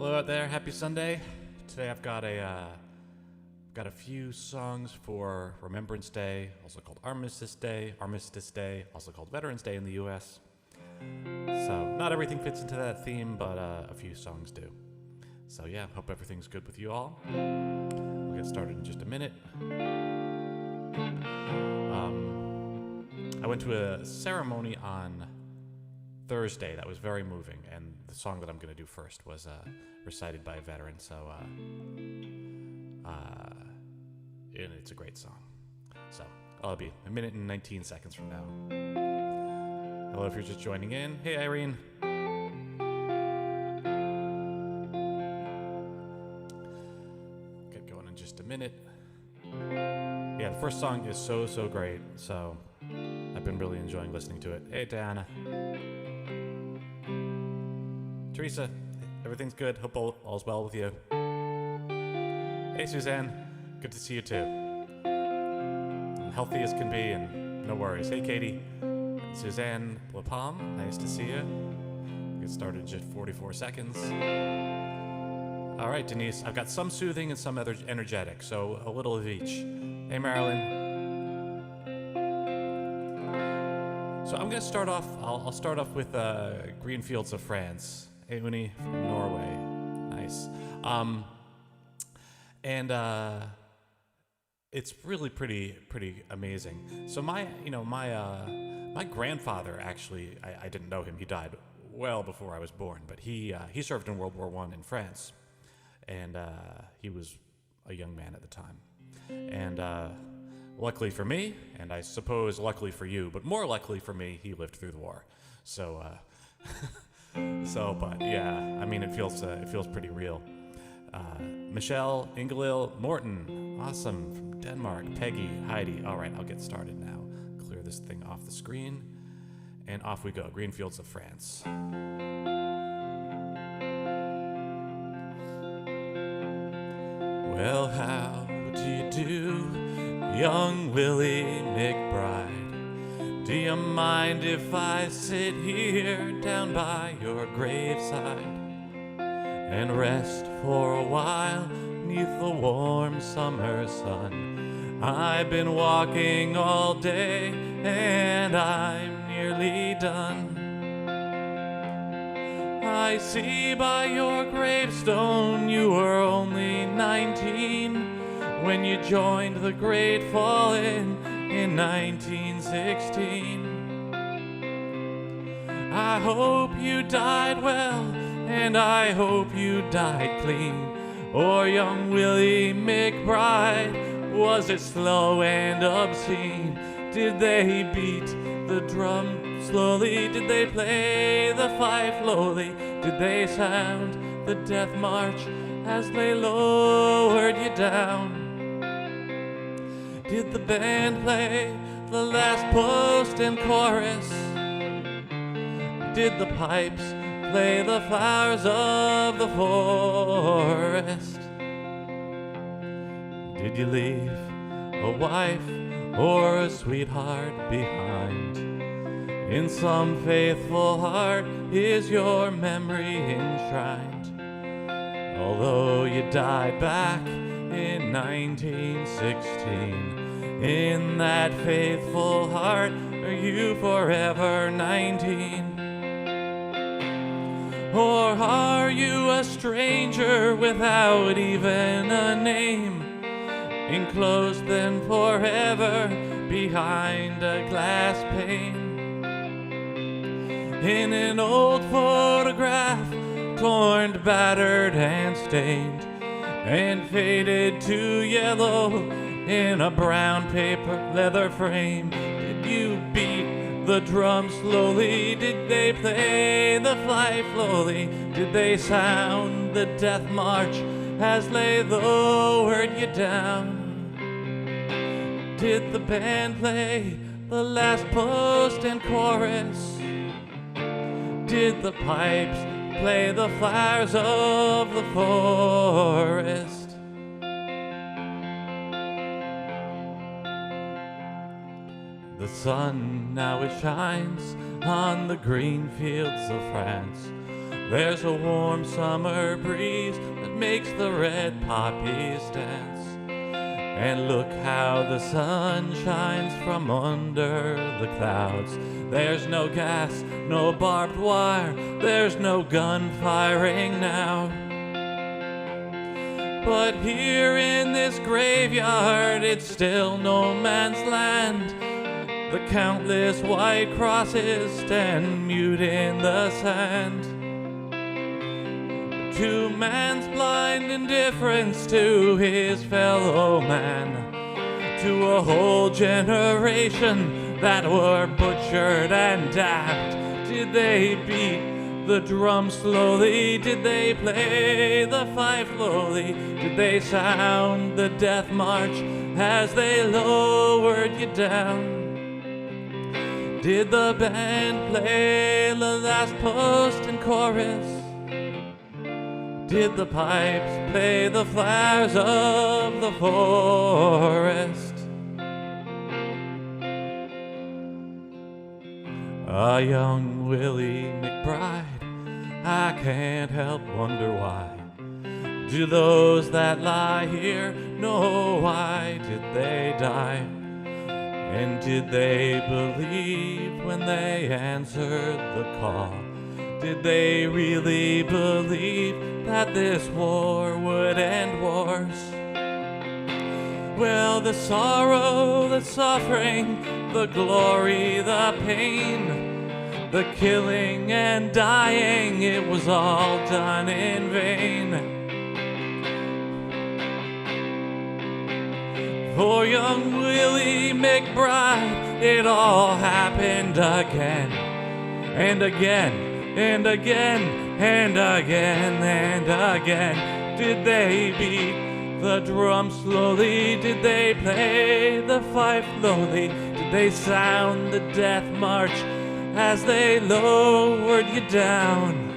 Hello out there, happy Sunday. Today I've got a few songs for Remembrance Day, also called Armistice Day, also called Veterans Day in the US. So not everything fits into that theme, but a few songs do. So yeah, hope everything's good with you all. We'll get started in just a minute. I went to a ceremony on Thursday that was very moving, and the song that I'm going to do first was recited by a veteran, so and it's a great song. So I'll be a minute and 19 seconds from now. Hello if you're just joining in. Hey Irene. Get going in just a minute. Yeah, the first song is so great, so I've been really enjoying listening to it. Hey Diana. Teresa, everything's good. Hope all's well with you. Hey Suzanne, good to see you too. I'm healthy as can be and no worries. Hey Katie, and Suzanne LaPalm, nice to see you. Get started in just 44 seconds. All right, Denise, I've got some soothing and some other energetic, so a little of each. Hey Marilyn. So I'm gonna start off, I'll start off with Green Fields of France. Hey Uni from Norway, nice. It's really pretty amazing. So my grandfather actually, I didn't know him. He died well before I was born, but he served in World War I in France, and he was a young man at the time. And luckily for me, and I suppose luckily for you, but more luckily for me, he lived through the war. So. But yeah, I mean, it feels pretty real. Michelle, Ingelil, Morton, awesome, from Denmark. Peggy, Heidi. All right, I'll get started now. Clear this thing off the screen, and off we go. Green Fields of France. Well, how do you do, young Willie McBride? Do you mind if I sit here down by your graveside and rest for a while neath the warm summer sun? I've been walking all day and I'm nearly done. I see by your gravestone you were only 19 when you joined the Great Fall in 1916. I hope you died well, and I hope you died clean. Or young Willie McBride, was it slow and obscene? Did they beat the drum slowly? Did they play the fife lowly? Did they sound the death march as they lowered you down? Did the band play the last post and chorus? Did the pipes play the flowers of the forest? Did you leave a wife or a sweetheart behind? In some faithful heart is your memory enshrined. Although you died back in 1916, in that faithful heart are you forever 19? Or are you a stranger without even a name, enclosed then forever behind a glass pane? In an old photograph, torn, battered and stained, and faded to yellow in a brown paper leather frame. Did you beat the drum slowly? Did they play the fife slowly? Did they sound the death march as they lowered you down? Did the band play the last post and chorus? Did the pipes play the flowers of the forest? The sun now it shines on the green fields of France, There's a warm summer breeze that makes the red poppies dance. And look how the sun shines from under the clouds. There's no gas, no barbed wire, there's no gun firing now. But here in this graveyard, it's still no man's land. The countless white crosses stand mute in the sand. To man's blind indifference to his fellow man, to a whole generation that were butchered and dabbed. Did they beat the drum slowly? Did they play the fife slowly? Did they sound the death march as they lowered you down? Did the band play the last post and chorus? Did the pipes play the flowers of the forest? A young Willie McBride, I can't help wonder why. Do those that lie here know why did they die? And did they believe when they answered the call? Did they really believe that this war would end wars? Well, the sorrow, the suffering, the glory, the pain, the killing and dying, it was all done in vain. For young Willie McBride, it all happened again, and again, and again, and again, and again. Did they beat the drum slowly? Did they play the fife slowly? Did they sound the death march as they lowered you down?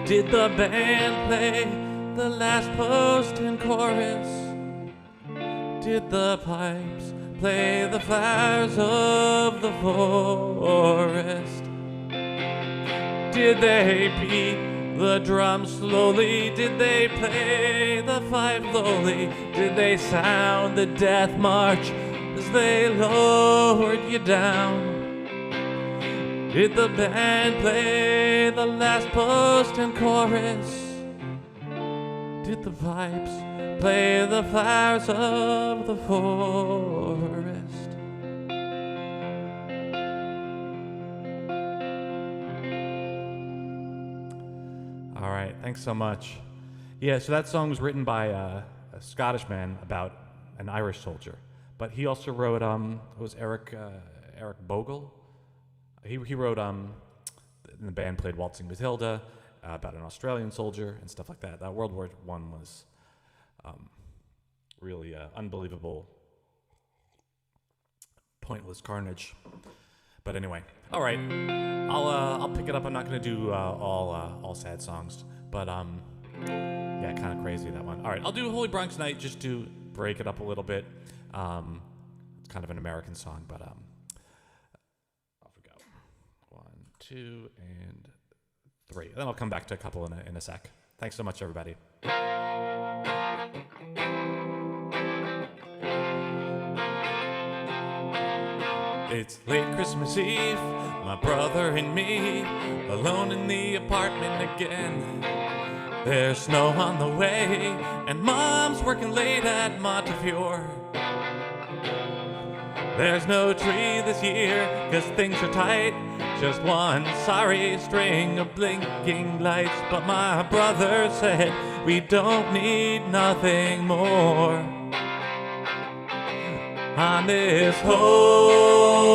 Did the band play the last post and chorus? Did the pipes play the flowers of the forest? Did they beat the drum slowly? Did they play the fife slowly? Did they sound the death march as they lowered you down? Did the band play the last post and chorus? Did the pipes play the flowers of the forest? All right, thanks so much. Yeah, so that song was written by a Scottish man about an Irish soldier, but he also wrote it was Eric Bogle. He wrote the band played Waltzing Matilda about an Australian soldier and stuff like that. That World War I was really unbelievable, pointless carnage. But anyway, all right, I'll pick it up. I'm not gonna do all sad songs, but yeah, kind of crazy that one. All right, I'll do Holy Bronx Night just to break it up a little bit. It's kind of an American song, but off we go. 1, 2, and 3. Then I'll come back to a couple in a sec. Thanks so much, everybody. It's late Christmas Eve, my brother and me, alone in the apartment again. There's snow on the way, and Mom's working late at Montefiore. There's no tree this year, 'cause things are tight. Just one sorry string of blinking lights. But my brother said we don't need nothing more. On this holy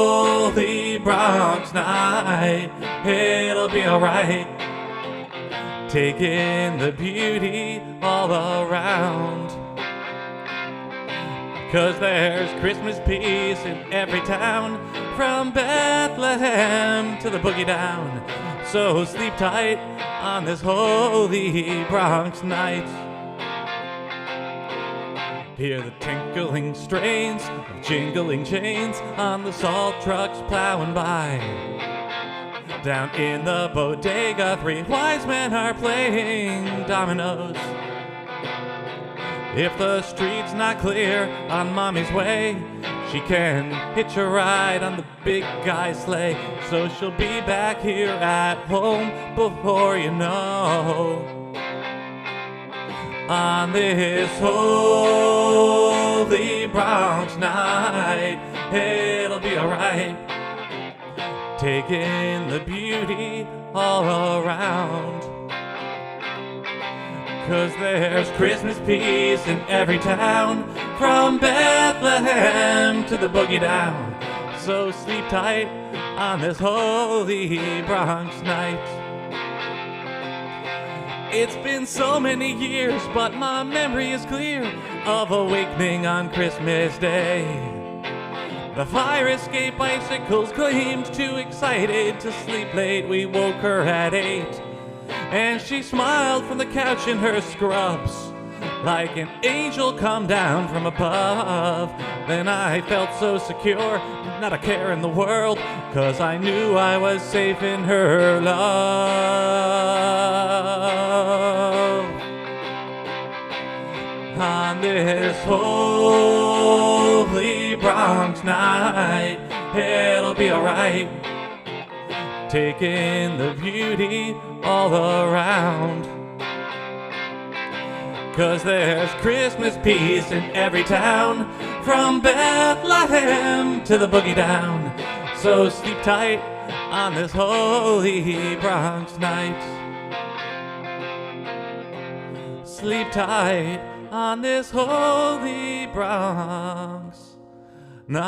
Bronx night, it'll be alright. Taking the beauty all around. 'Cause there's Christmas peace in every town, from Bethlehem to the boogie down. So sleep tight on this holy Bronx night. Hear the tinkling strains of jingling chains on the salt trucks plowing by. Down in the bodega, 3 wise men are playing dominoes. If the street's not clear on Mommy's way, she can hitch a ride on the big guy's sleigh. So she'll be back here at home before you know. On this holy Bronx night, it'll be alright. Taking the beauty all around. 'Cause there's Christmas peace in every town, from Bethlehem to the boogie down. So sleep tight on this holy Bronx night. It's been so many years, but my memory is clear of awakening on Christmas Day. The fire escape bicycles claimed too excited to sleep late. We woke her at 8, and she smiled from the couch in her scrubs, like an angel come down from above. Then I felt so secure, not a care in the world, 'cause I knew I was safe in her love. On this holy Bronx night, it'll be alright. Taking the beauty all around. 'Cause there's Christmas peace in every town, from Bethlehem to the boogie down. So sleep tight on this holy Bronx night. Sleep tight on this holy Bronx night.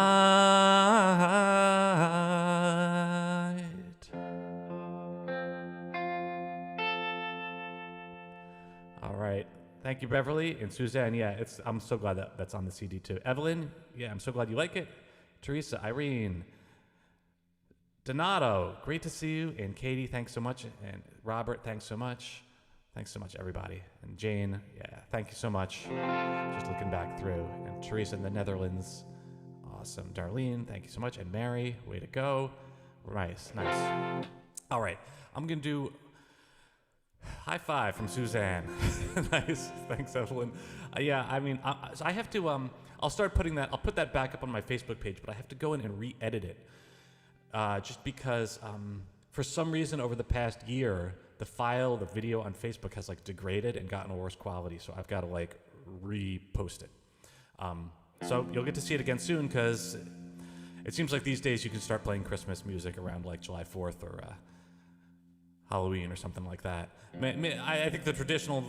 All right. Thank you, Beverly and Suzanne. Yeah, I'm so glad that's on the CD too. Evelyn, yeah, I'm so glad you like it. Teresa, Irene, Donato, great to see you. And Katie, thanks so much. And Robert, thanks so much. Thanks so much, everybody. And Jane, yeah, thank you so much. Just looking back through. And Teresa in the Netherlands, awesome. Darlene, thank you so much. And Mary, way to go. Nice. All right, I'm going to do high five from Suzanne. Nice. Thanks, Evelyn. Yeah, I mean, so I have to, I'll start putting that, I'll put that back up on my Facebook page, but I have to go in and re-edit it. Just because for some reason over the past year, the video on Facebook has like degraded and gotten worse quality. So I've got to like repost it. So you'll get to see it again soon, because it seems like these days you can start playing Christmas music around like July 4th or Halloween or something like that. I think the traditional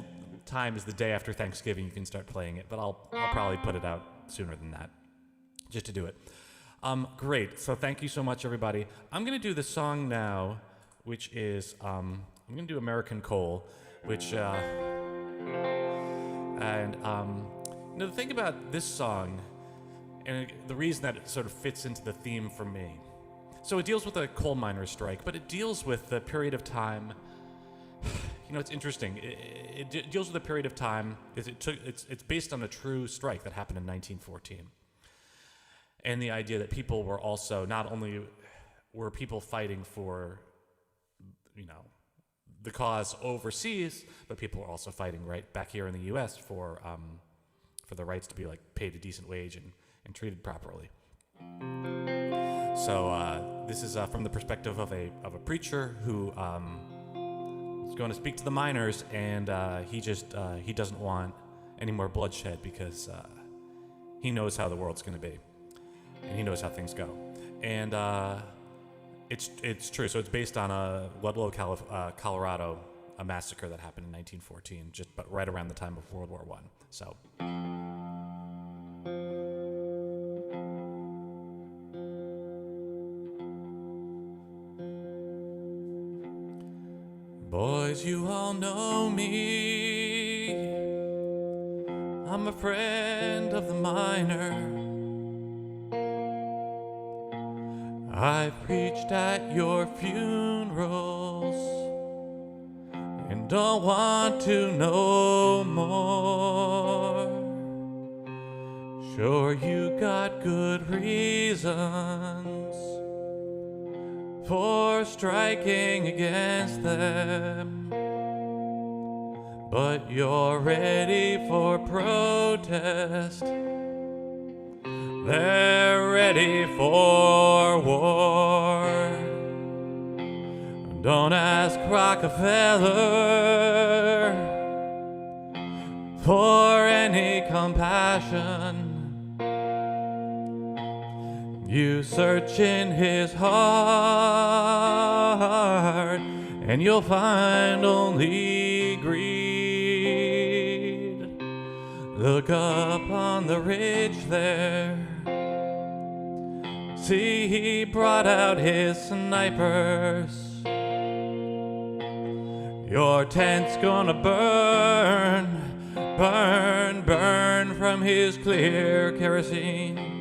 time is the day after Thanksgiving. You can start playing it, but I'll probably put it out sooner than that, just to do it. Great. So thank you so much, everybody. I'm going to do the song now, which is I'm going to do American Coal, which the thing about this song, and the reason that it sort of fits into the theme for me. So it deals with a coal miners' strike, but it deals with the period of time. You know, it's interesting. It deals with a period of time. It's based on a true strike that happened in 1914, and the idea that people were also, not only were people fighting for, the cause overseas, but people were also fighting right back here in the U.S. for the rights to be like paid a decent wage and treated properly. So this is from the perspective of a preacher who is going to speak to the miners, and he doesn't want any more bloodshed, because he knows how the world's going to be, and he knows how things go, and it's true. So it's based on a Ludlow, Colorado, a massacre that happened in 1914, but right around the time of World War I. So. Boys, you all know me. I'm a friend of the miner. I've preached at your funerals and don't want to know more. Sure, you got good reasons for striking against them. But you're ready for protest. They're ready for war. Don't ask Rockefeller for any compassion. You search in his heart, and you'll find only greed. Look up on the ridge there. See, he brought out his snipers. Your tent's gonna burn, burn, burn from his clear kerosene.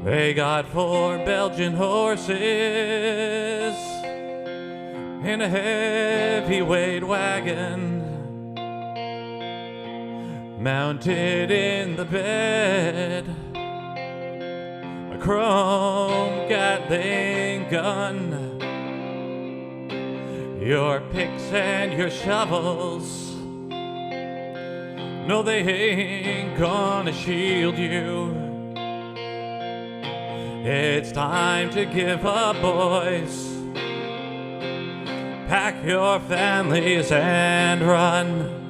They got 4 Belgian horses in a heavyweight wagon, mounted in the bed, a chrome Gatling gun. Your picks and your shovels, no, they ain't gonna shield you. It's time to give up, boys. Pack your families and run.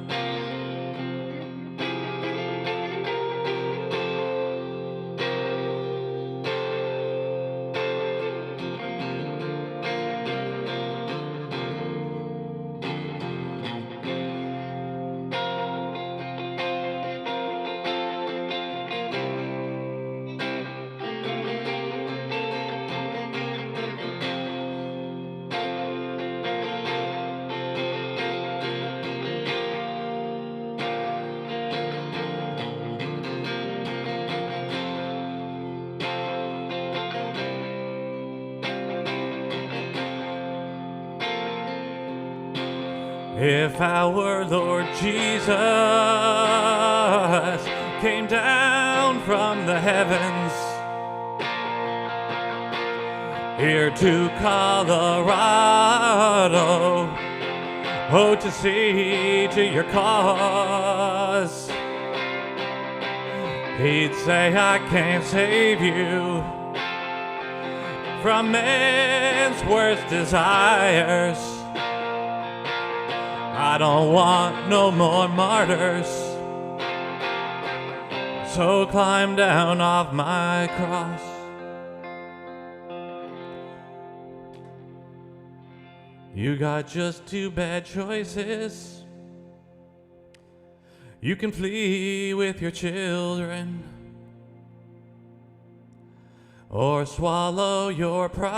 If our Lord Jesus came down from the heavens here to Colorado, oh, to see to your cause, he'd say, I can't save you from man's worst desires. I don't want no more martyrs, so climb down off my cross. You got just 2 bad choices. You can flee with your children, or swallow your pride.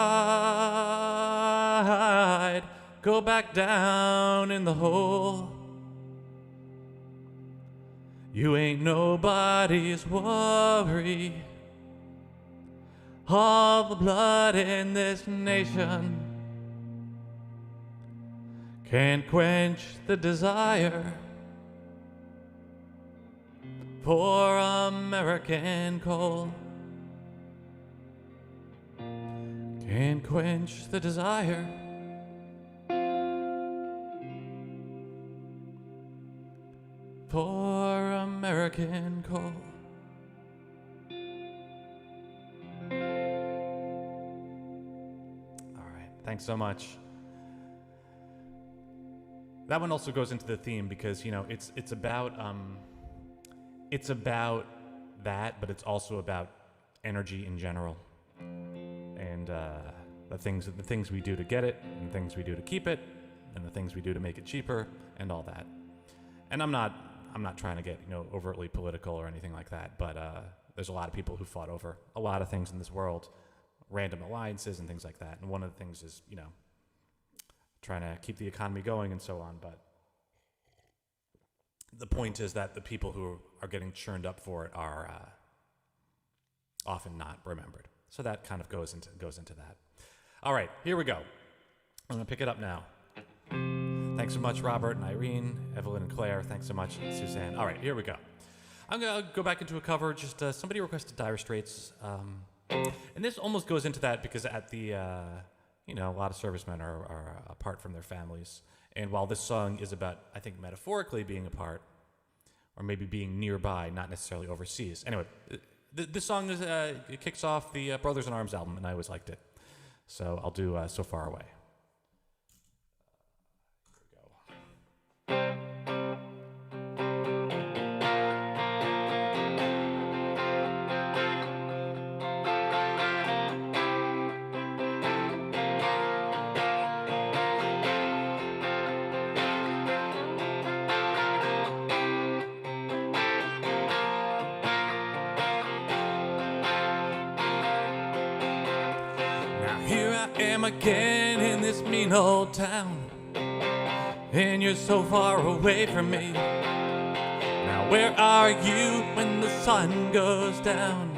Go back down in the hole. You ain't nobody's worry. All the blood in this nation can't quench the desire for American coal. Can't quench the desire for American coal. All right, thanks so much. That one also goes into the theme because, you know, it's about that, but it's also about energy in general, and the things we do to get it, and things we do to keep it, and the things we do to make it cheaper, and all that. And I'm not trying to get, you know, overtly political or anything like that, but there's a lot of people who fought over a lot of things in this world, random alliances and things like that. And one of the things is, you know, trying to keep the economy going and so on. But the point is that the people who are getting churned up for it are often not remembered. So that kind of goes into that. All right, here we go. I'm gonna pick it up now. Thanks so much, Robert and Irene, Evelyn and Claire. Thanks so much, Suzanne. All right, here we go. I'm going to go back into a cover. Just somebody requested Dire Straits. And this almost goes into that because at the, a lot of servicemen are apart from their families. And while this song is about, I think, metaphorically being apart, or maybe being nearby, not necessarily overseas. Anyway, this song it kicks off the Brothers in Arms album, and I always liked it. So I'll do So Far Away. Again in this mean old town, and you're so far away from me. Now where are you when the sun goes down,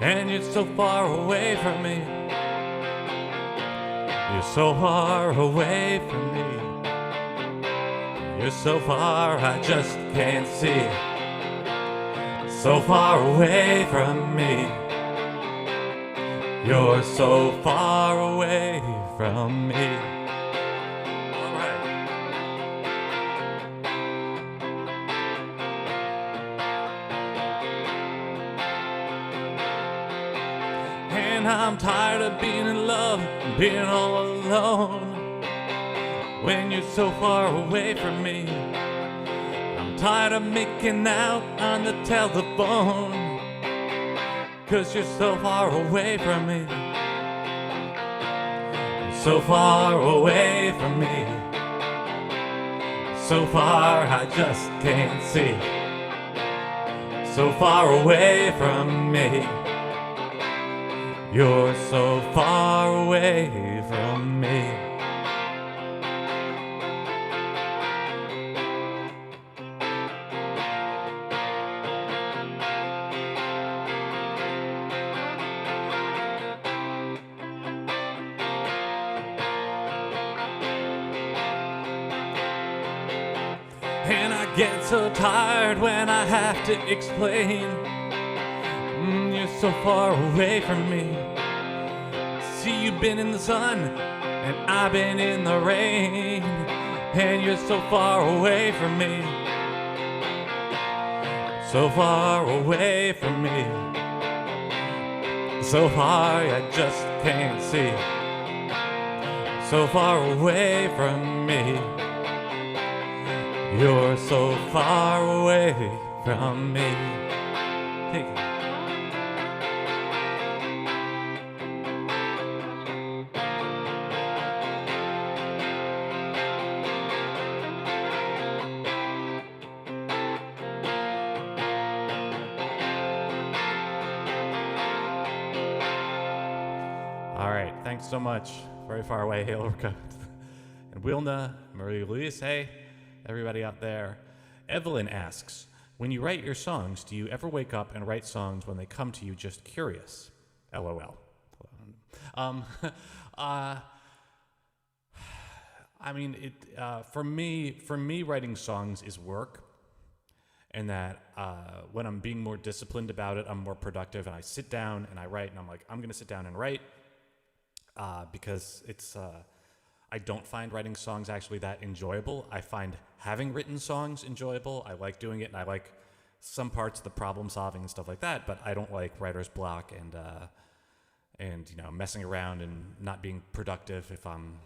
and you're so far away from me? You're so far away from me. You're so far I just can't see. So far away from me. You're so far away from me. All right. And I'm tired of being in love and being all alone when you're so far away from me. I'm tired of making out on the telephone 'cause you're so far away from me. So far away from me. So far I just can't see. So far away from me. You're so far away from me. And I get so tired when I have to explain. You're so far away from me. See, you've been in the sun and I've been in the rain, and you're so far away from me. So far away from me. So far I just can't see. So far away from me. You're so far away from me. Take it. All right, thanks so much. Very far away, Hail Rico. And Wilna, Marie Louise, hey. Everybody out there. Evelyn asks, when you write your songs, do you ever wake up and write songs when they come to you just curious? LOL. I mean, for me, writing songs is work, and that when I'm being more disciplined about it, I'm more productive, and I sit down and I write, and I'm like, I'm going to sit down and write because it's... I don't find writing songs actually that enjoyable. I find having written songs enjoyable. I like doing it, and I like some parts of the problem solving and stuff like that, but I don't like writer's block and messing around and not being productive if I'm...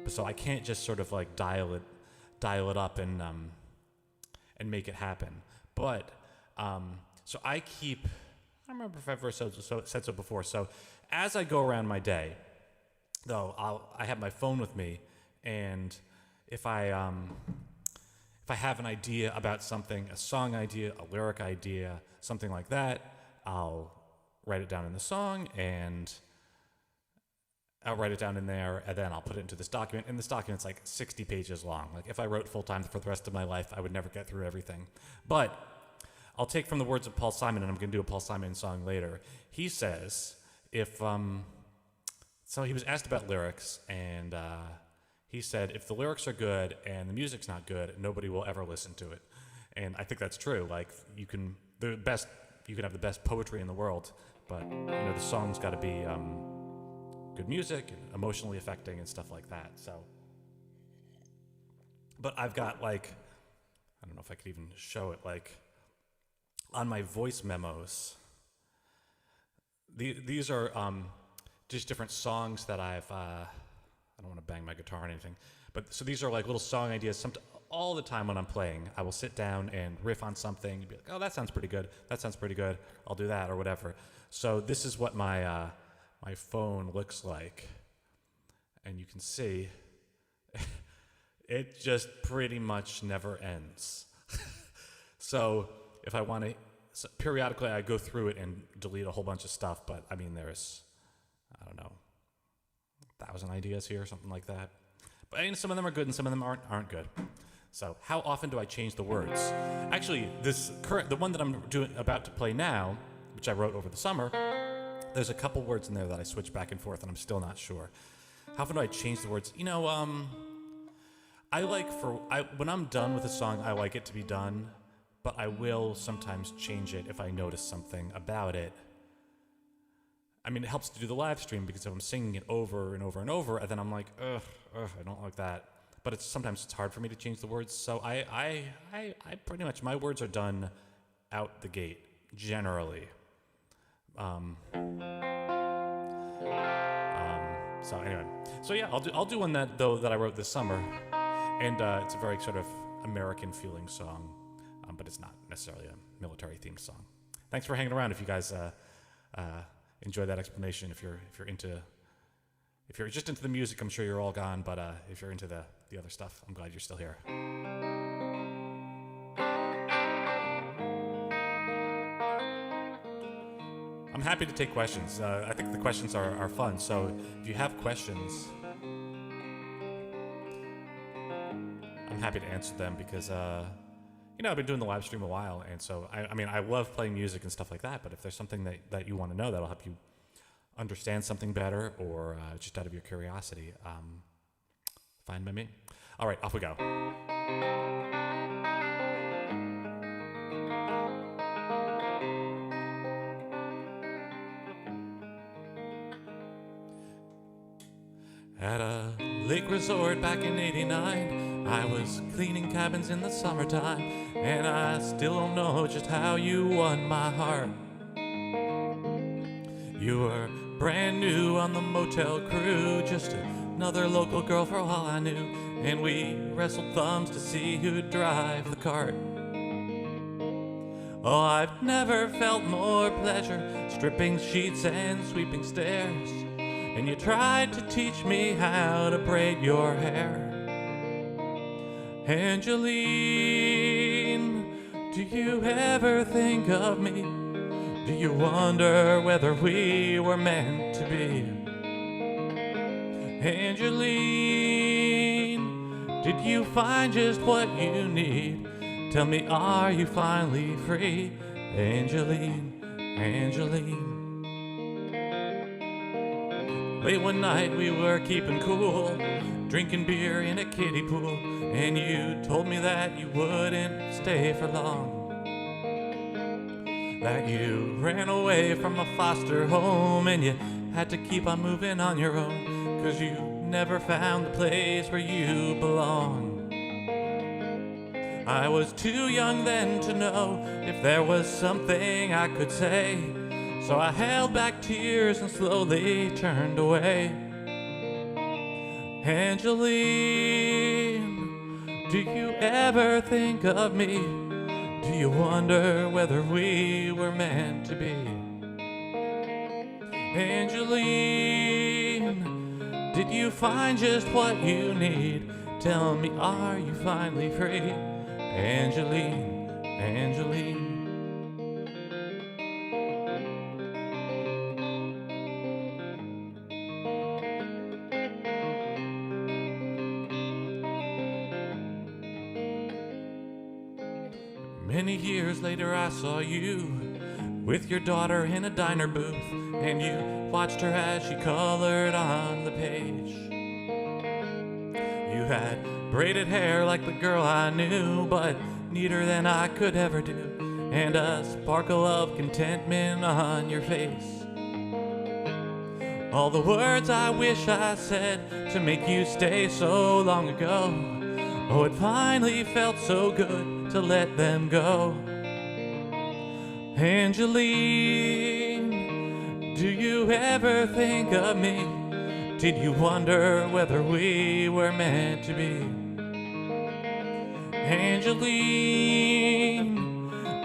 So I can't just sort of like dial it up and make it happen. But so I keep... I don't remember if I've ever said so before. So as I go around my day, though, I have my phone with me, and if I have an idea about something, a song idea, a lyric idea, something like that, I'll write it down in the song, and I'll write it down in there, and then I'll put it into this document, and this document's like 60 pages long. Like, if I wrote full-time for the rest of my life, I would never get through everything. But I'll take from the words of Paul Simon, and I'm going to do a Paul Simon song later. He says, so he was asked about lyrics, and he said, if the lyrics are good and the music's not good, nobody will ever listen to it. And I think that's true. Like, you can have the best poetry in the world, but the song's got to be good music and emotionally affecting and stuff like that. So, but I've got I don't know if I could even show it, on my voice memos. These are just different songs that I don't want to bang my guitar or anything, but so these are little song ideas. All the time when I'm playing, I will sit down and riff on something and be like, oh, that sounds pretty good. That sounds pretty good. I'll do that or whatever. So this is what my my phone looks like. And you can see it just pretty much never ends. So if I want to, periodically I go through it and delete a whole bunch of stuff, but there's, I don't know, 1,000 ideas here, something like that. But some of them are good and some of them aren't good. So how often do I change the words? Actually, the one that I'm about to play now, which I wrote over the summer, there's a couple words in there that I switch back and forth, and I'm still not sure. How often do I change the words? When I'm done with a song, I like it to be done, but I will sometimes change it if I notice something about it. It helps to do the live stream because if I'm singing it over and over and over, and then I'm like, ugh, I don't like that. But sometimes it's hard for me to change the words, so I pretty much, my words are done out the gate, generally. So anyway, yeah, I'll do one that I wrote this summer, and it's a very sort of American feeling song, but it's not necessarily a military themed song. Thanks for hanging around. If you guys enjoy that explanation, if you're just into the music, I'm sure you're all gone, but if you're into the other stuff, I'm glad you're still here. I'm happy to take questions. I think the questions are fun, so if you have questions, I'm happy to answer them because, I've been doing the live stream a while, and so, I love playing music and stuff like that, but if there's something that you want to know that'll help you understand something better, or just out of your curiosity, fine by me. All right, off we go. At a lake resort back in '89, I was cleaning cabins in the summertime, and I still don't know just how you won my heart. You were brand new on the motel crew, just another local girl for all I knew, and we wrestled thumbs to see who'd drive the cart. Oh, I've never felt more pleasure stripping sheets and sweeping stairs, and you tried to teach me how to braid your hair. Angeline, do you ever think of me? Do you wonder whether we were meant to be? Angeline, did you find just what you need? Tell me, are you finally free? Angeline, Angeline. Late one night we were keeping cool, drinking beer in a kiddie pool, and you told me that you wouldn't stay for long. That you ran away from a foster home and you had to keep on moving on your own, 'cause you never found the place where you belong. I was too young then to know if there was something I could say, so I held back tears and slowly turned away. Angeline, do you ever think of me? Do you wonder whether we were meant to be? Angeline, did you find just what you need? Tell me, are you finally free? Angeline, Angeline. Many years later I saw you with your daughter in a diner booth, and you watched her as she colored on the page. You had braided hair like the girl I knew, but neater than I could ever do, and a sparkle of contentment on your face. All the words I wish I said to make you stay so long ago. Oh, it finally felt so good to let them go. Angeline, do you ever think of me? Did you wonder whether we were meant to be? Angeline,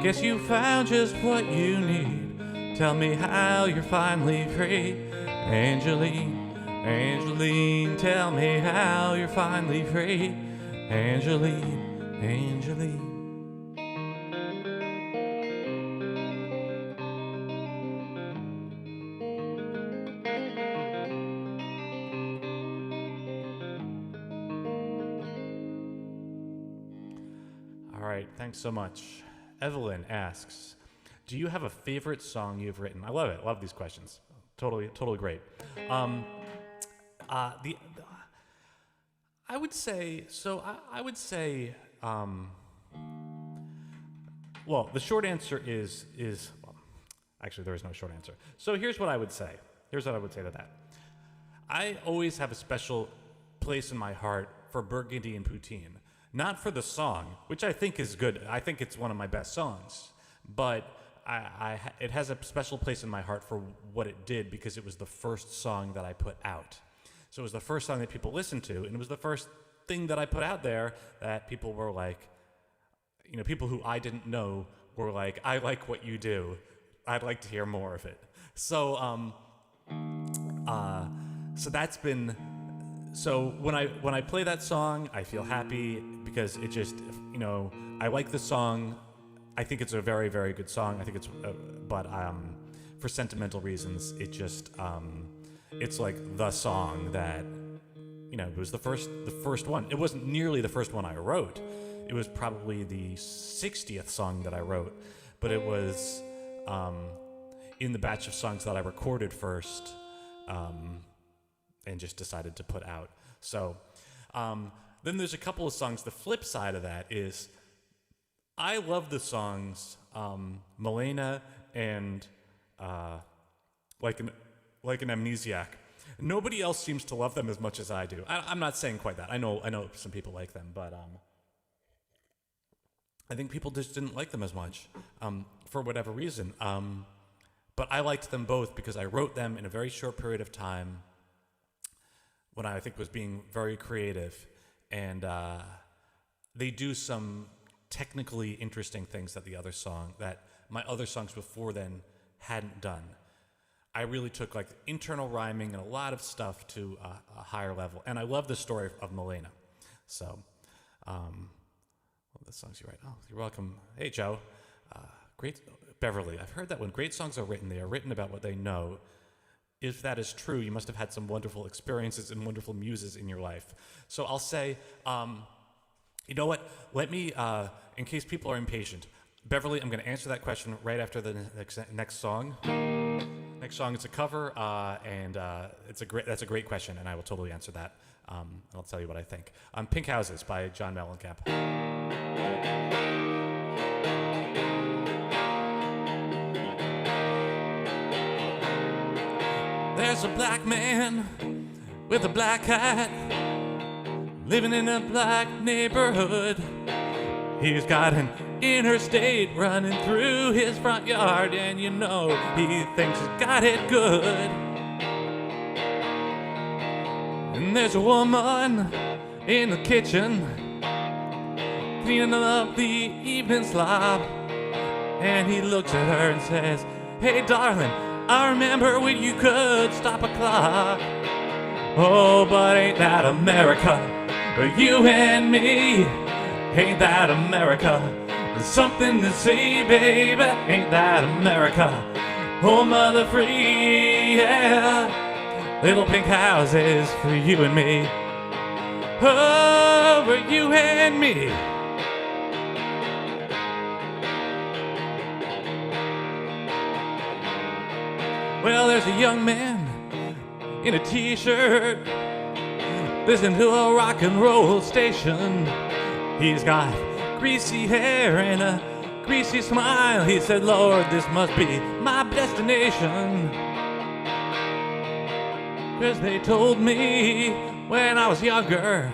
guess you found just what you need. Tell me how you're finally free. Angeline, Angeline, tell me how you're finally free. Angeline, Angeline. All right, thanks so much. Evelyn asks, do you have a favorite song you've written? I love it. Love these questions. Totally great. I would say, well, the short answer is well, actually there is no short answer. So here's what I would say. Here's what I would say to that. I always have a special place in my heart for Burgundy and Poutine. Not for the song, which I think is good. I think it's one of my best songs, but it has a special place in my heart for what it did because it was the first song that I put out. So it was the first song that people listened to, and it was the first thing that I put out there that people were like, you know, people who I didn't know were like, I like what you do. I'd like to hear more of it. So, so that's been, so when I play that song, I feel happy because it just, you know, I like the song. I think it's a very, very good song. I think it's, but for sentimental reasons, it just, it's like the song that, you know, it was the first one. It wasn't nearly the first one I wrote. It was probably the 60th song that I wrote, but it was in the batch of songs that I recorded first, and just decided to put out. So then there's a couple of songs. The flip side of that is, I love the songs Melena and like an Amnesiac. Nobody else seems to love them as much as I do. I'm not saying quite that. I know some people like them, but I think people just didn't like them as much for whatever reason. But I liked them both because I wrote them in a very short period of time when I think was being very creative, and they do some technically interesting things that my other songs before then hadn't done. I really took like internal rhyming and a lot of stuff to a higher level, and I love the story of Melena. So, the songs you write. Oh, you're welcome. Hey, Joe. Great, Beverly. I've heard that when great songs are written, they are written about what they know. If that is true, you must have had some wonderful experiences and wonderful muses in your life. So I'll say, you know what? Let me, in case people are impatient, Beverly, I'm going to answer that question right after the next song. Next song is a cover, and that's a great question, and I will totally answer that. I'll tell you what I think. Pink Houses by John Mellencamp. There's a black man with a black hat living in a black neighborhood. He's got an interstate running through his front yard, and you know he thinks he's got it good. And there's a woman in the kitchen cleaning up the evening slop, and he looks at her and says, "Hey darling, I remember when you could stop a clock. Oh, but ain't that America? You and me, ain't that America? There's something to say, baby, ain't that America? Oh, mother free, yeah. Little pink houses for you and me. Oh, for you and me." Well, there's a young man in a t-shirt listening to a rock and roll station. He's got greasy hair and a greasy smile. He said, Lord, this must be my destination. 'Cause they told me when I was younger,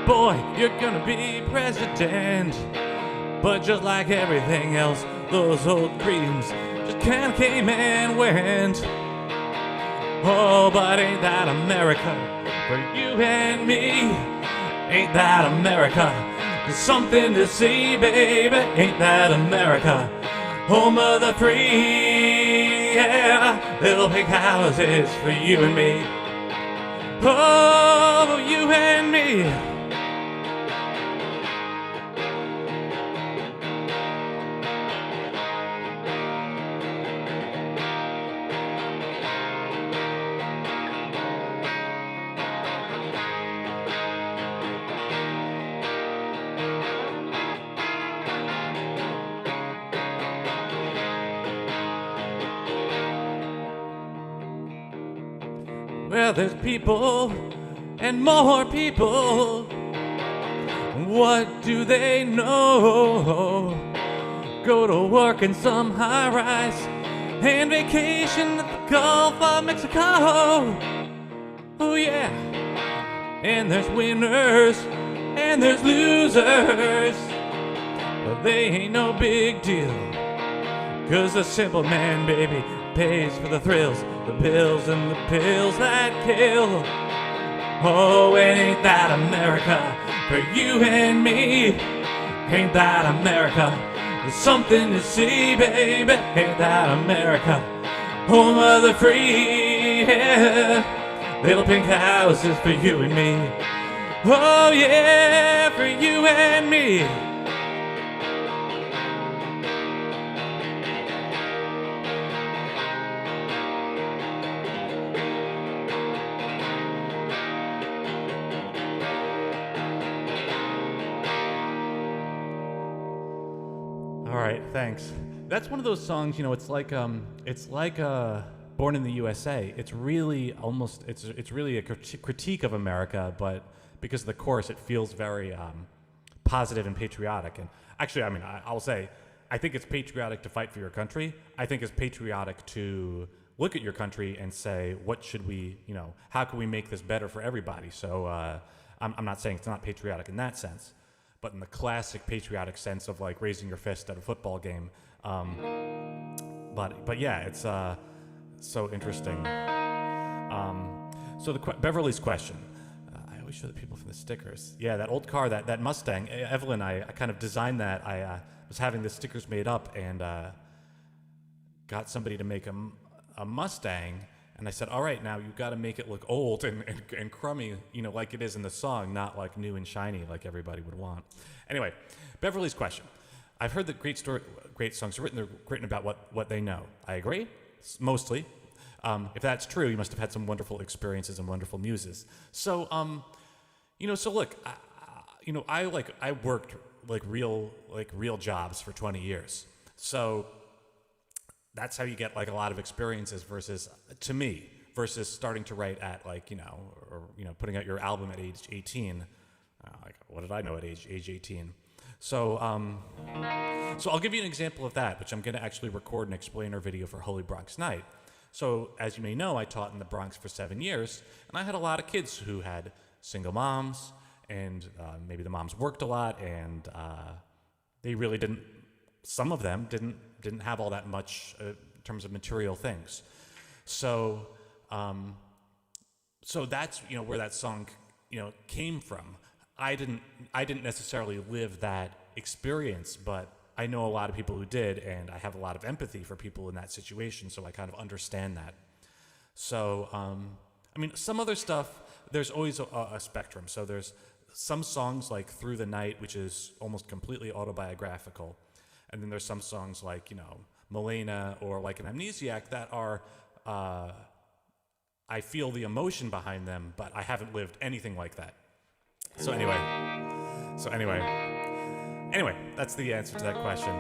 boy, you're gonna be president. But just like everything else, those old dreams just kind of came and went. Oh, but ain't that America for you and me? Ain't that America? There's something to see, baby. Ain't that America? Home of the free, yeah. Little pink houses for you and me. Oh, you and me. Well, there's people and more people. What do they know? Go to work in some high-rise and vacation at the Gulf of Mexico. Oh yeah. And there's winners and there's losers, but they ain't no big deal. 'Cause the simple man, baby, pays for the thrills, the bills and the pills that kill. Oh, and ain't that America for you and me? Ain't that America? There's something to see, baby. Ain't that America? Home of the free, yeah. Little pink houses for you and me. Oh yeah, for you and me. All right, thanks. That's one of those songs, you know, it's like Born in the USA. It's really almost, it's really a critique of America, but because of the chorus, it feels very positive and patriotic. And actually, I mean, I'll say, I think it's patriotic to fight for your country. I think it's patriotic to look at your country and say, what should we, you know, how can we make this better for everybody? So I'm not saying it's not patriotic in that sense, but in the classic patriotic sense of like raising your fist at a football game. But yeah, it's so interesting. So Beverly's question. I always show the people from the stickers. Yeah, that old car, that Mustang. Evelyn, I kind of designed that. I was having the stickers made up and got somebody to make a Mustang. And I said, all right, now you've got to make it look old and crummy, you know, like it is in the song, not like new and shiny like everybody would want. Anyway, Beverly's question. I've heard that great songs are written about what they know. I agree, mostly. If that's true, you must have had some wonderful experiences and wonderful muses. So, you know, so look, I worked real jobs for 20 years. So that's how you get like a lot of experiences versus starting to write at like, you know, or, you know, putting out your album at age 18. Like, what did I know at age 18? So I'll give you an example of that, which I'm going to actually record an explainer video for Holy Bronx Night. So as you may know, I taught in the Bronx for 7 years, and I had a lot of kids who had single moms, and maybe the moms worked a lot, and they really didn't. Some of them didn't have all that much in terms of material things. So that's, you know, where that song, you know, came from. I didn't necessarily live that experience, but I know a lot of people who did, and I have a lot of empathy for people in that situation, so I kind of understand that. So, I mean, some other stuff, there's always a spectrum. So there's some songs like Through the Night, which is almost completely autobiographical. And then there's some songs like, you know, Melena or like an Amnesiac that are, I feel the emotion behind them, but I haven't lived anything like that. So anyway, that's the answer to that question.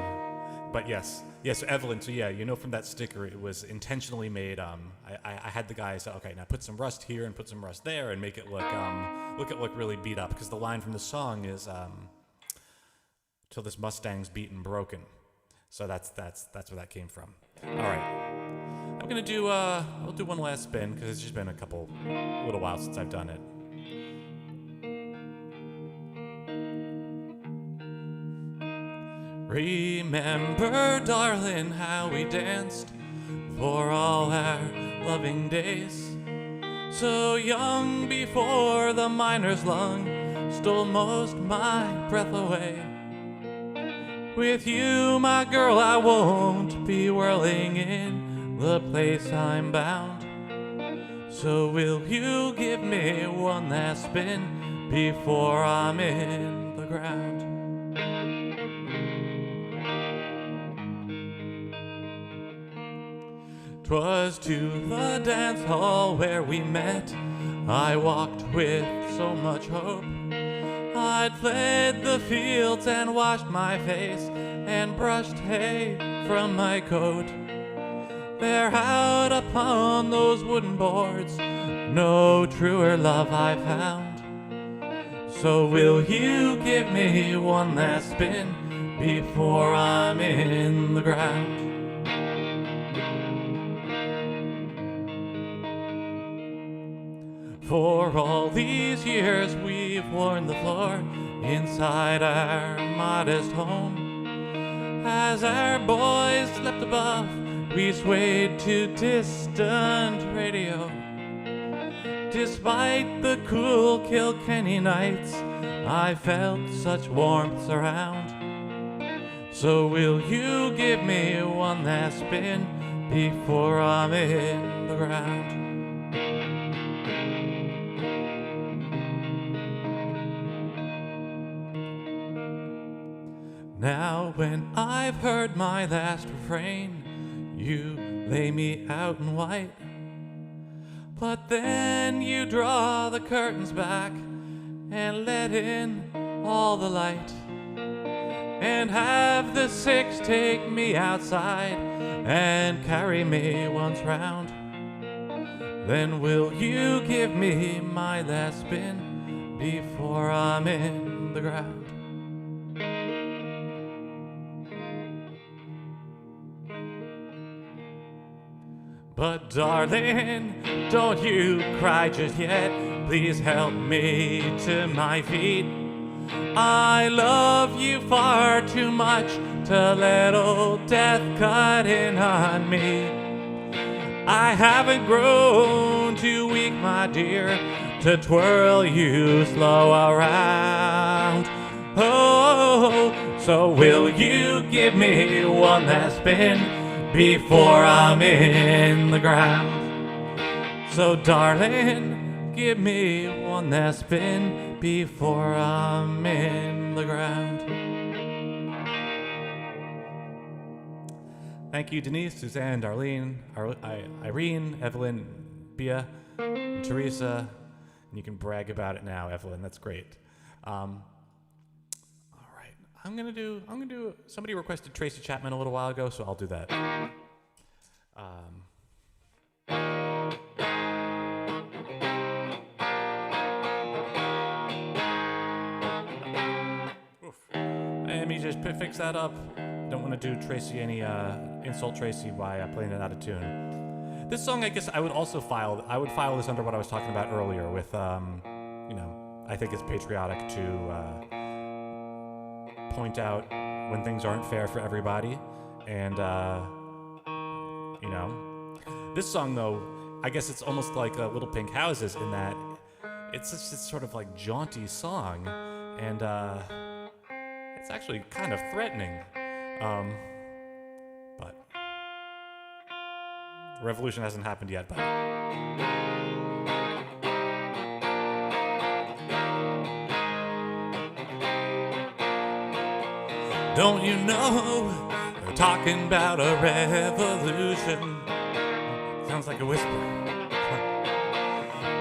But yes, Evelyn, so yeah, you know from that sticker, it was intentionally made, I had the guy say, okay, now put some rust here and put some rust there and make it look really beat up, because the line from the song is, till this Mustang's beaten broken. So that's where that came from. All right, I'm gonna do I'll do one last spin because it's just been a little while since I've done it. Remember, darling, how we danced for all our loving days. So young before the miner's lung stole most my breath away. With you, my girl, I won't be whirling in the place I'm bound. So will you give me one last spin before I'm in the ground? 'Twas to the dance hall where we met, I walked with so much hope. I'd fled the fields and washed my face and brushed hay from my coat. There out upon those wooden boards, no truer love I found. So will you give me one last spin before I'm in the ground? For all these years we've worn the floor inside our modest home. As our boys slept above, we swayed to distant radio. Despite the cool Kilkenny nights, I felt such warmth around. So will you give me one last spin before I'm in the ground? Now when I've heard my last refrain, you lay me out in white. But then you draw the curtains back and let in all the light, and have the six take me outside and carry me once round. Then will you give me my last spin before I'm in the ground? But darling, don't you cry just yet. Please help me to my feet. I love you far too much to let old death cut in on me. I haven't grown too weak, my dear, to twirl you slow around. Oh, so will you give me one last spin before I'm in the ground? So darling, give me one last spin before I'm in the ground. Thank you, Denise, Suzanne, Darlene, Irene, Evelyn, Bia, and Teresa. And you can brag about it now, Evelyn. That's great. I'm gonna do. Somebody requested Tracy Chapman a little while ago, so I'll do that. Let me just fix that up. Don't want to do Tracy any insult Tracy by playing it out of tune. This song, I guess, I would file this under what I was talking about earlier with, I think it's patriotic to point out when things aren't fair for everybody, and this song, though, I guess it's almost like Little Pink Houses in that it's just this sort of like jaunty song, and it's actually kind of threatening, but the revolution hasn't happened yet. But don't you know they're talking about a revolution? Sounds like a whisper.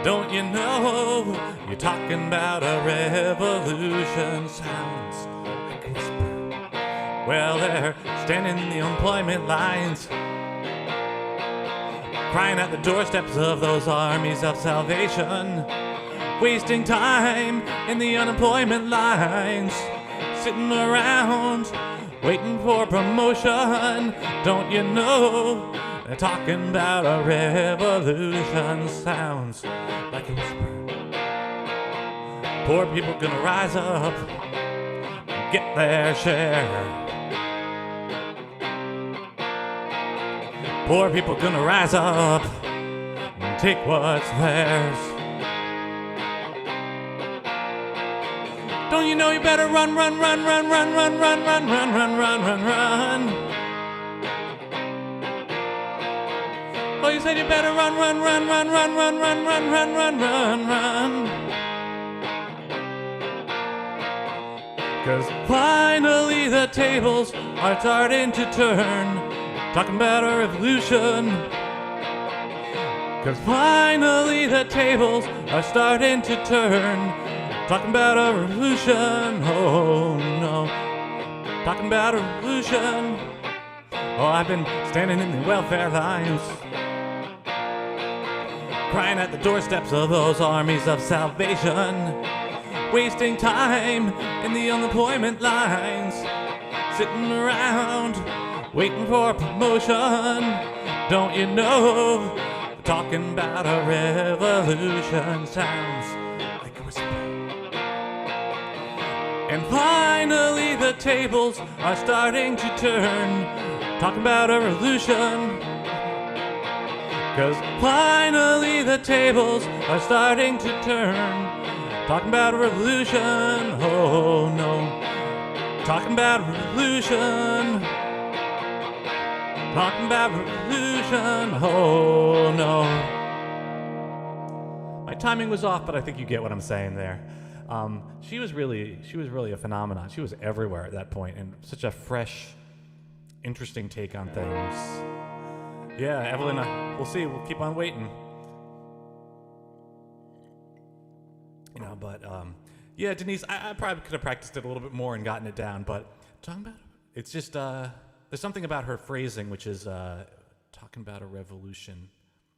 Don't you know you're talking about a revolution? Sounds like a whisper. Well, they're standing in the unemployment lines, crying at the doorsteps of those armies of salvation, wasting time in the unemployment lines. sitting around waiting for promotion. Don't you know they're talking about a revolution? Sounds like a whisper. Poor people gonna rise up and get their share. Poor people gonna rise up and take what's theirs. Don't you know you better run, run, run, run, run, run, run, run, run, run, run, run, run. Oh, you said you better run, run, run, run, run, run, run, run, run, run, run, run. 'Cause finally the tables are starting to turn, talking about a revolution. 'Cause finally the tables are starting to turn, talking about a revolution. Oh no, talking about a revolution. Oh, I've been standing in the welfare lines, crying at the doorsteps of those armies of salvation, wasting time in the unemployment lines, sitting around waiting for promotion. Don't you know, talking about a revolution sounds like a whisper. And finally the tables are starting to turn, talking about a revolution. 'Cause finally the tables are starting to turn, talking about a revolution. Oh no, talking about a revolution. Talking about revolution. Oh no. My timing was off, but I think you get what I'm saying there. She was really a phenomenon. She was everywhere at that point, and such a fresh, interesting take on things. Yeah, Evelyn, we'll see. We'll keep on waiting. You know, but yeah, Denise, I probably could have practiced it a little bit more and gotten it down. But talking about it's just there's something about her phrasing which is talking about a revolution.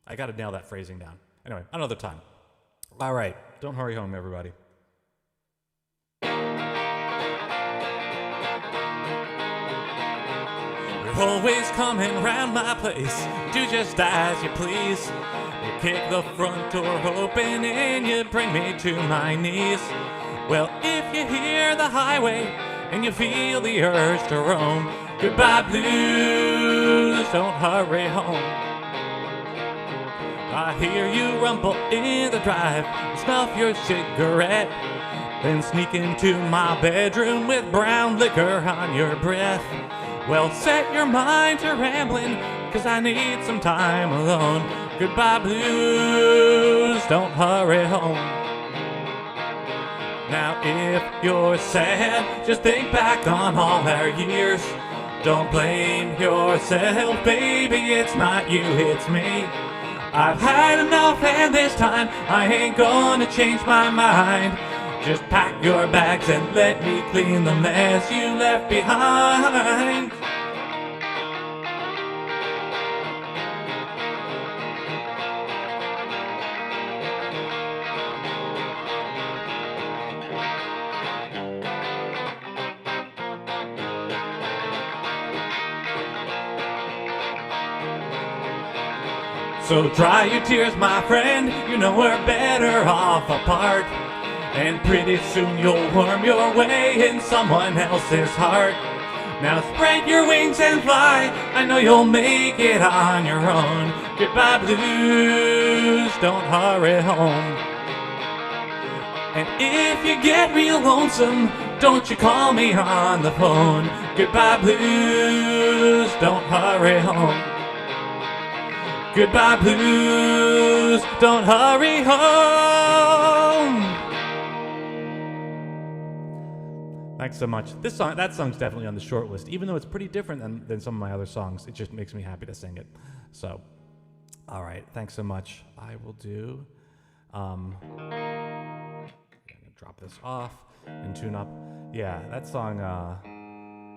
I got to nail that phrasing down. Anyway, another time. All right, don't hurry home, everybody. You're always coming round my place, do just as you please. You kick the front door open and you bring me to my knees. Well, if you hear the highway and you feel the urge to roam, goodbye blues, don't hurry home. I hear you rumble in the drive and snuff your cigarette, then sneak into my bedroom with brown liquor on your breath. Well, set your mind to rambling, 'cause I need some time alone. Goodbye blues, don't hurry home. Now if you're sad, just think back on all our years. Don't blame yourself, baby, it's not you, it's me. I've had enough and this time I ain't gonna change my mind. Just pack your bags and let me clean the mess you left behind. So dry your tears, my friend, you know we're better off apart. And pretty soon you'll worm your way in someone else's heart. Now spread your wings and fly, I know you'll make it on your own. Goodbye blues, don't hurry home. And if you get real lonesome, don't you call me on the phone. Goodbye blues, don't hurry home. Goodbye blues, don't hurry home. Thanks so much. That song's definitely on the short list, even though it's pretty different than some of my other songs. It just makes me happy to sing it. So, all right, thanks so much. I will do. I'm gonna drop this off and tune up. Yeah, that song.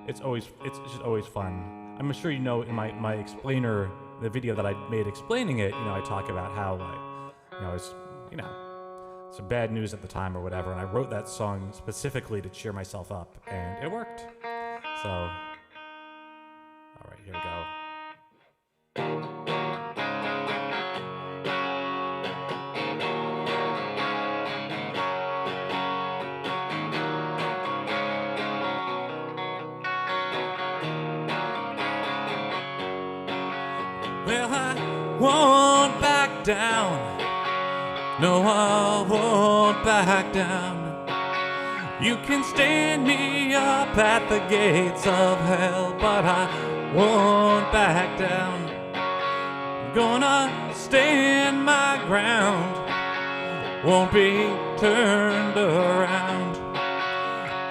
It's just always fun. I'm sure you know in my explainer, the video that I made explaining it. You know, I talk about how some bad news at the time or whatever, and I wrote that song specifically to cheer myself up, and it worked. So, all right, here we go. Well, I won't back down. No, I won't back down. You can stand me up at the gates of hell, but I won't back down. I'm gonna stand my ground, won't be turned around.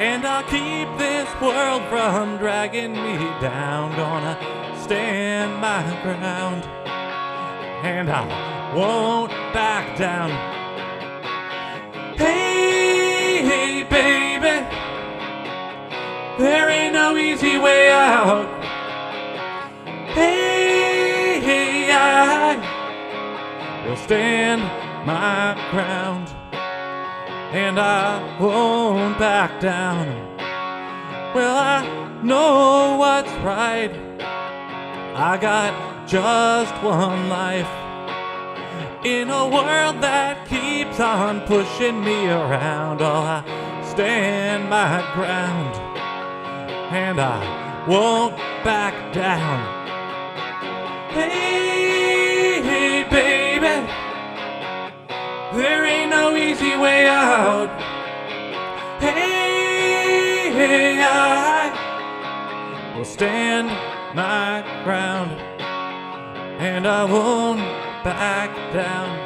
And I'll keep this world from dragging me down. Gonna stand my ground, and I won't back down. Hey, baby, there ain't no easy way out. Hey, I will stand my ground, and I won't back down. Well, I know what's right. I got just one life in a world that keeps on pushing me around. Oh, I stand my ground, and I won't back down. Hey, baby, there ain't no easy way out. Hey, I will stand my ground, and I won't back down.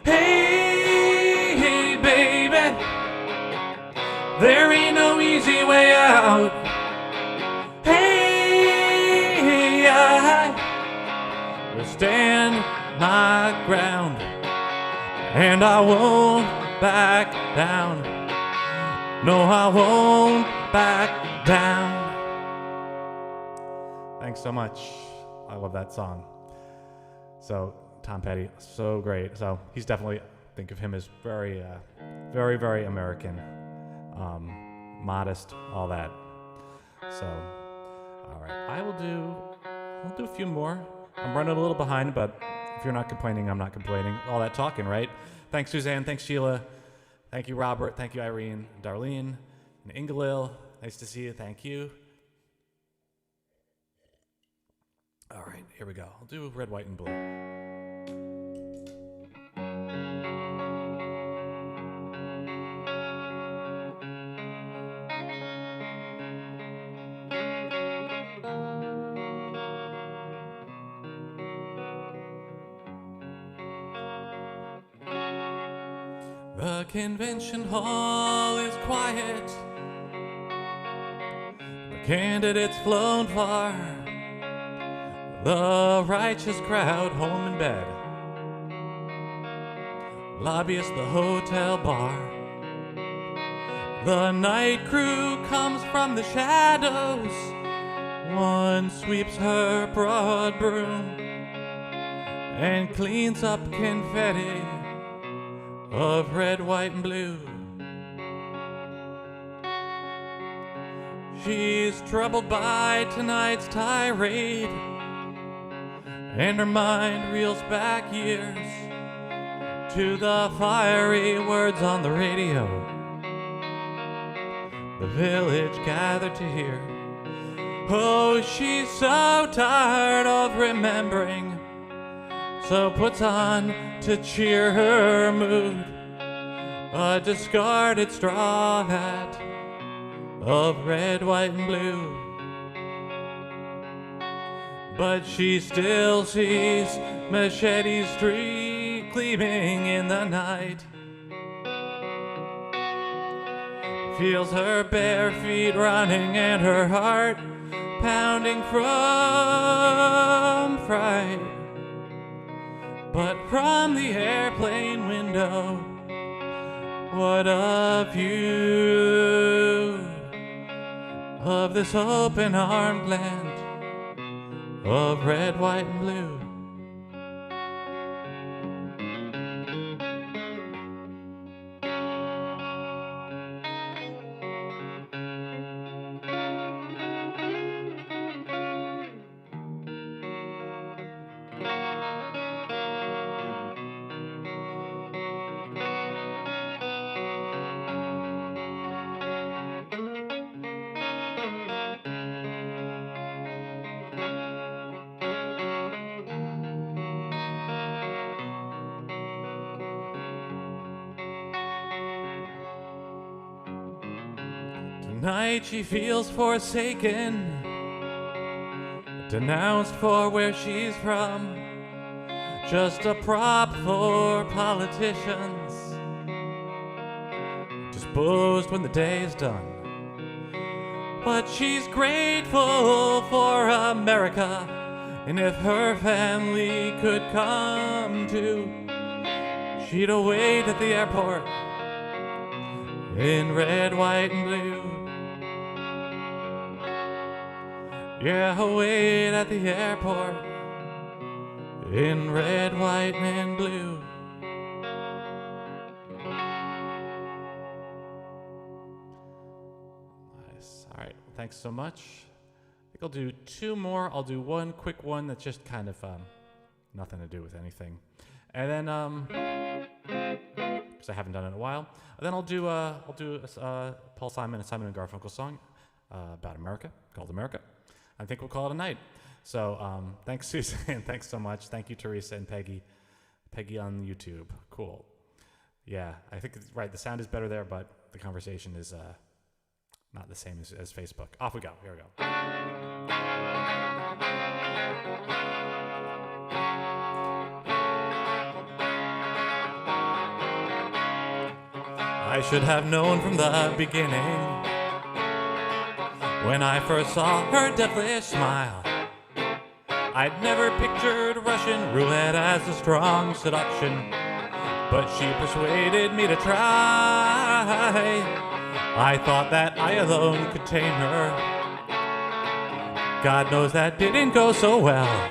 Hey, baby, there ain't no easy way out. Hey, I will stand my ground, and I won't back down. No, I won't back down. Thanks so much. I love that song. So, Tom Petty, so great. So, he's definitely, think of him as very, very, very American. Modest, all that. So, all right, I'll do a few more. I'm running a little behind, but if you're not complaining, I'm not complaining. All that talking, right? Thanks, Suzanne. Thanks, Sheila. Thank you, Robert. Thank you, Irene, Darlene, and Ingalil. Nice to see you. Thank you. All right, here we go. I'll do red, white, and blue. The convention hall is quiet. The candidates flown far. The righteous crowd home in bed. Lobbyists the hotel bar. The night crew comes from the shadows. One sweeps her broad broom and cleans up confetti of red, white, and blue. She's troubled by tonight's tirade, and her mind reels back years to the fiery words on the radio. The village gathered to hear. Oh, she's so tired of remembering, so puts on to cheer her mood a discarded straw hat of red, white, and blue. But she still sees machete streak gleaming in the night. Feels her bare feet running and her heart pounding from fright. But from the airplane window, what a view of this open-armed land of red, white, and blue. Tonight she feels forsaken, denounced for where she's from, just a prop for politicians, disposed when the day is done. But she's grateful for America, and if her family could come too, she'd await at the airport in red, white, and blue. Yeah, wait at the airport in red, white, and blue. Nice. All right. Well, thanks so much. I think I'll do two more. I'll do one quick one that's just kind of nothing to do with anything, and then because I haven't done it in a while. And then I'll do Paul Simon and Simon and Garfunkel song about America called America. I think we'll call it a night. So thanks, Susan. Thanks so much. Thank you, Teresa and Peggy. Peggy on YouTube. Cool. Yeah, I think it's right. The sound is better there, but the conversation is not the same as Facebook. Off we go. Here we go. I should have known from the beginning, when I first saw her devilish smile, I'd never pictured Russian roulette as a strong seduction, but she persuaded me to try. I thought that I alone could tame her. God knows that didn't go so well.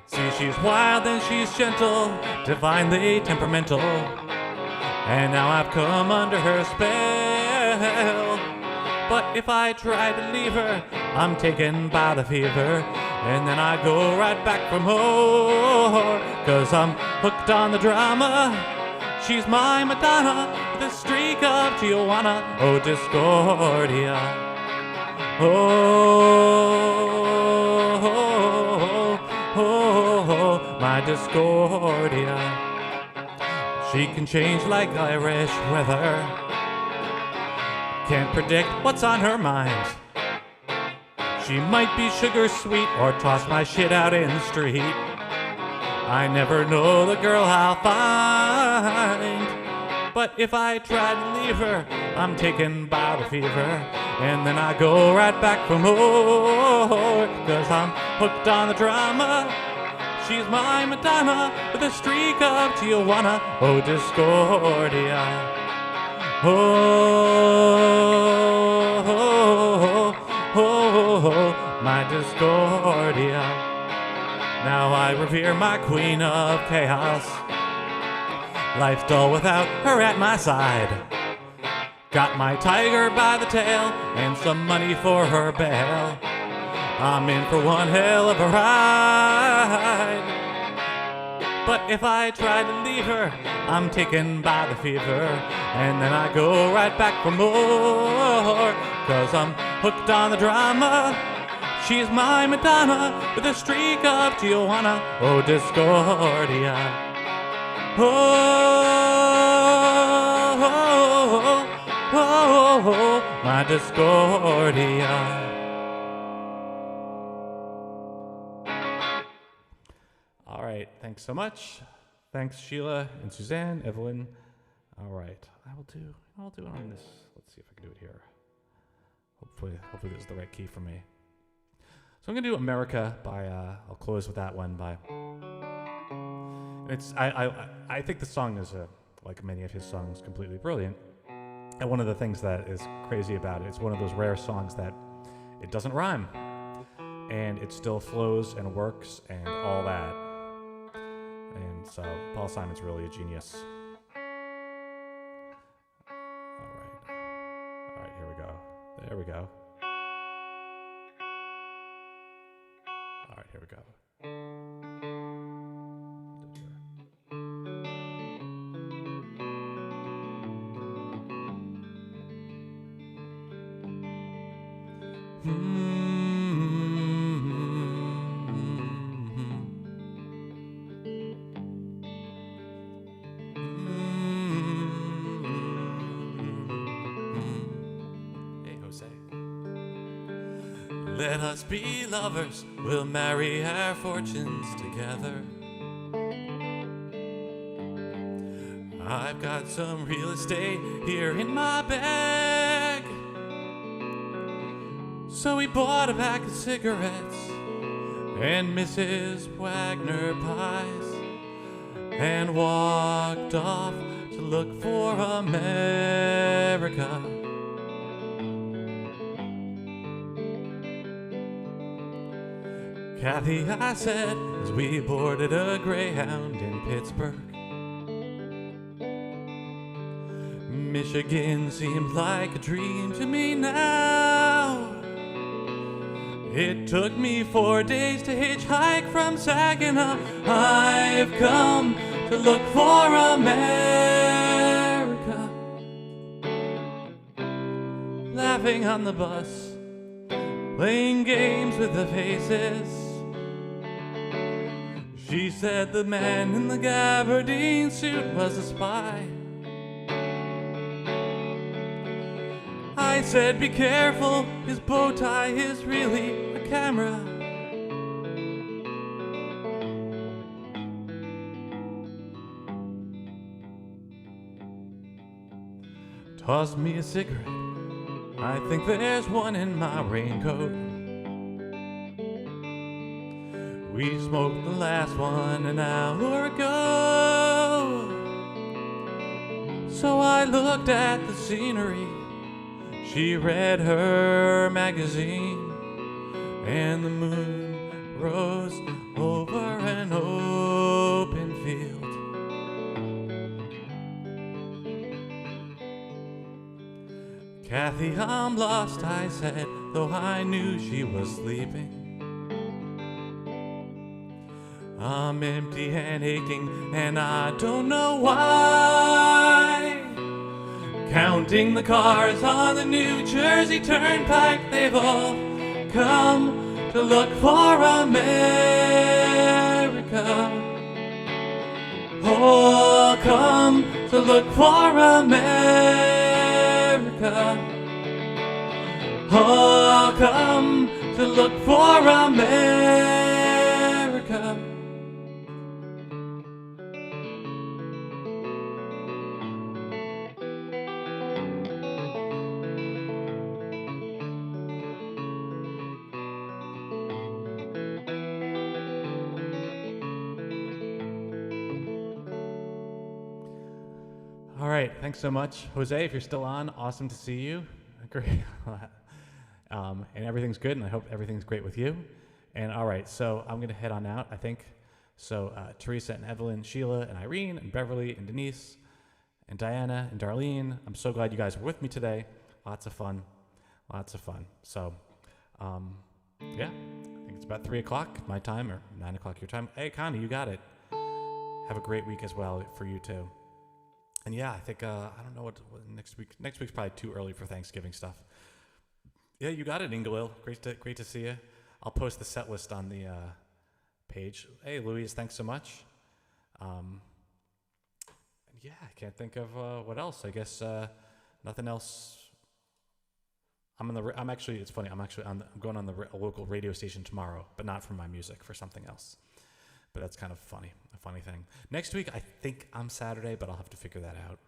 See, she's wild and she's gentle, divinely temperamental, and now I've come under her spell. But if I try to leave her, I'm taken by the fever, and then I go right back for more, 'cause I'm hooked on the drama. She's my Madonna with a streak of Tijuana, oh Discordia. Oh, my Discordia. She can change like Irish weather, can't predict what's on her mind. She might be sugar sweet or toss my shit out in the street. I never know the girl I'll find. But if I try to leave her, I'm taken by the fever, and then I go right back for more, 'cause I'm hooked on the drama. She's my Madonna with a streak of Tijuana, oh Discordia. Oh, my Discordia. Now I revere my queen of chaos. Life's dull without her at my side. Got my tiger by the tail and some money for her bail. I'm in for one hell of a ride. But if I try to leave her, I'm taken by the fever, and then I go right back for more, 'cause I'm hooked on the drama. She's my Madonna with a streak of Tijuana, oh Discordia. Oh, my Discordia. All right, thanks so much. Thanks, Sheila and Suzanne, Evelyn. All right, I'll do it on this. Let's see if I can do it here. Hopefully this is the right key for me. So I'm gonna do America by. I'll close with that one by I think the song is, like many of his songs, completely brilliant. And one of the things that is crazy about it, it's one of those rare songs that it doesn't rhyme. And it still flows and works and all that. And so Paul Simon's really a genius. All right, here we go. There we go. All right, here we go. Let us be lovers, we'll marry our fortunes together. I've got some real estate here in my bag. So we bought a pack of cigarettes and Mrs. Wagner pies and walked off to look for America. Kathy, I said, as we boarded a Greyhound in Pittsburgh. Michigan seemed like a dream to me now. It took me 4 days to hitchhike from Saginaw. I've come to look for America. Laughing on the bus, playing games with the faces. She said the man in the gabardine suit was a spy. I said, be careful, his bow tie is really a camera. Tossed me a cigarette. I think there's one in my raincoat. We smoked the last one an hour ago. So I looked at the scenery. She read her magazine, and the moon rose over an open field. Kathy, I'm lost, I said, though I knew she was sleeping. I'm empty and aching, and I don't know why. Counting the cars on the New Jersey Turnpike, they've all come to look for America. All come to look for America. All come to look for America. All right, thanks so much, Jose. If you're still on, awesome to see you. Great. And everything's good, and I hope everything's great with you. And all right, so I'm going to head on out, I think. So Teresa and Evelyn, Sheila and Irene and Beverly and Denise and Diana and Darlene, I'm so glad you guys were with me today. Lots of fun. So, yeah, I think it's about 3 o'clock my time, or 9 o'clock your time. Hey, Connie, you got it. Have a great week as well for you, too. And yeah, I think, I don't know what next week. Next week's probably too early for Thanksgiving stuff. Yeah, you got it, Ingalil. Great to see you. I'll post the set list on the page. Hey, Louise, thanks so much. And yeah, I can't think of what else. I guess nothing else. I'm actually. It's funny. I'm going on a local radio station tomorrow, but not for my music, for something else. But that's kind of funny, a funny thing. Next week, I think I'm Saturday, but I'll have to figure that out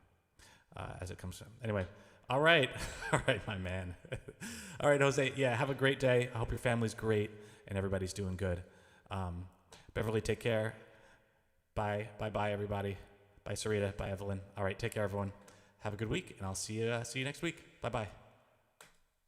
as it comes to. Anyway, all right, my man. All right, Jose, yeah, have a great day. I hope your family's great and everybody's doing good. Beverly, take care. Bye. Bye, everybody. Bye, Sarita. Bye, Evelyn. All right, take care, everyone. Have a good week, and I'll see you next week. Bye-bye.